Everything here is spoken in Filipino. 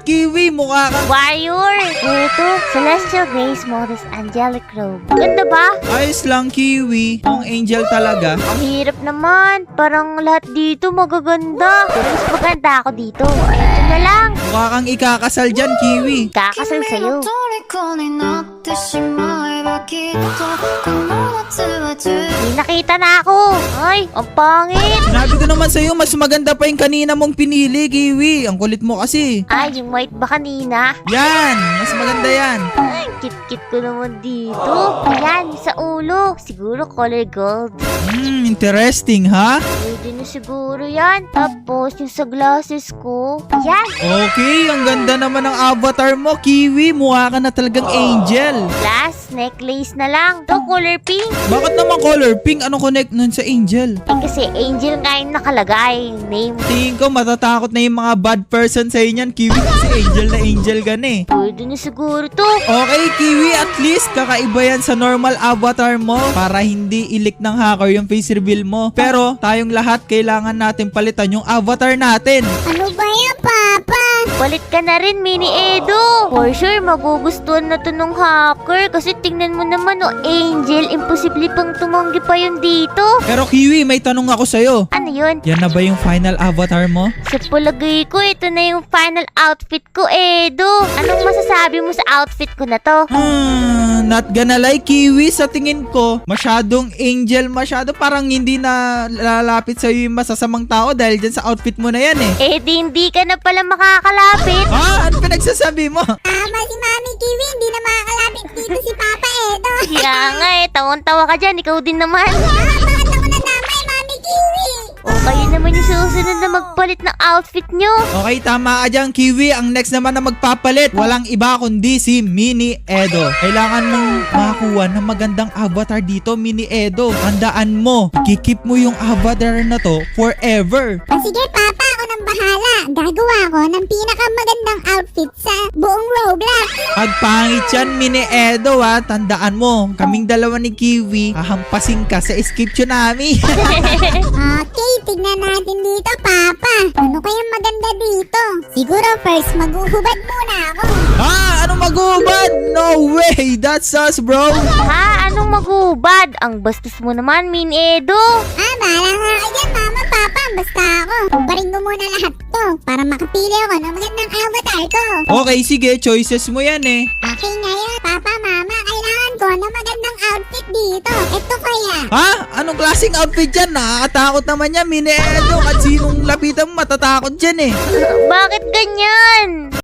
at Kiwi, mukha kang... Warrior! Ito, Celestial Grace Modest Angelic Robe. Ganda ba? Ayos lang, Kiwi. Ang angel talaga. Ang hirap naman. Parang lahat dito magaganda. Mas maganda ako dito. Ito na lang. Mukha kang ikakasal dyan, Kiwi. Kakasal sa'yo. 虜になってしまえばきっとこの夏は充 May nakita na ako. Ay, ang pangit. Sinabi ko naman sa'yo, mas maganda pa yung kanina mong pinili, Kiwi. Ang kulit mo kasi. Ay, yung white ba kanina? Yan, mas maganda yan. Ay, kit-kit ko naman dito. Ayan, sa ulo. Siguro color gold. Interesting, ha? Pwede na siguro yan. Tapos, yung sa glasses ko. Ayan. Okay, ang ganda naman ng avatar mo, Kiwi. Mukha ka na talagang angel. Last, necklace na lang. To color pink. Bakit naman color pink? Anong connect nun sa angel? Eh, kasi angel nga yung nakalagay. Name. Tingin ko matatakot na yung mga bad person sa inyan, Kiwi. Kasi angel gan eh. Pwede na siguro to. Okay, Kiwi, at least kakaiba yan sa normal avatar mo para hindi ilik ng hacker yung face reveal mo. Pero tayong lahat kailangan natin palitan yung avatar natin. Ano ba yan, Papa? Palit ka na rin, Mini Edo. For sure, magugustuhan na to ng hacker. Kasi tingnan mo naman, oh, angel. Imposible pang tumanggi pa yun dito. Pero Kiwi, may tanong ako sa'yo. Ano yun? Yan na ba yung final avatar mo? Sa palagay ko, ito na yung final outfit ko, Edo. Anong masasabi mo sa outfit ko na to? Not gonna lie, Kiwi, sa tingin ko, masyadong angel, masyado parang hindi na lalapit sa'yo yung masasamang tao dahil dyan sa outfit mo na yan eh. Eh, hindi ka na pala makakalapit. Ha? Ano pinagsasabi mo? Tama si Mami Kiwi, hindi na makakalapit dito si Papa Edo. Kaya nga eh, tawang-tawa ka dyan, ikaw din naman. Bakit ako nadamay, Mami Kiwi? O kayo naman yung susunod na magpalit ng outfit nyo. Okay, tama ka dyan, Kiwi. Ang next naman na magpapalit, walang iba kundi si Mini Edo. Kailangan mong makakuha ng magandang avatar dito, Mini Edo. Tandaan mo, kikip mo yung avatar na to forever. Sige, Papa, ako nang bahala. Gagawa ko ng pinakamagandang outfit sa buong Roblox. Pagpangit yan, Mini Edo ha. Tandaan mo, kaming dalawa ni Kiwi, hahampasin ka sa escape tsunami. Okay, tignan natin dito, Papa. Ano kayang maganda dito? Siguro first, maghuhubad muna ako. Ha? Anong magubad? No way! That's us, bro! Ha? Anong magubad? Ang bastos mo naman, Mini Edo. Bahala nga ka dyan, Mama, Papa. Basta ako. Hubarin mo muna lahat to para makapili ako ng magandang avatar ko. Okay, sige. Choices mo yan eh. Okay ngayon, Papa, Mama, kailangan ko ng magandang outfit dito. Ito kaya. Ha? Anong klaseng outfit yan? Nakakatakot naman yan, Mini Edo. At sinong lapitan mo matatakot dyan eh. Bakit ganyan?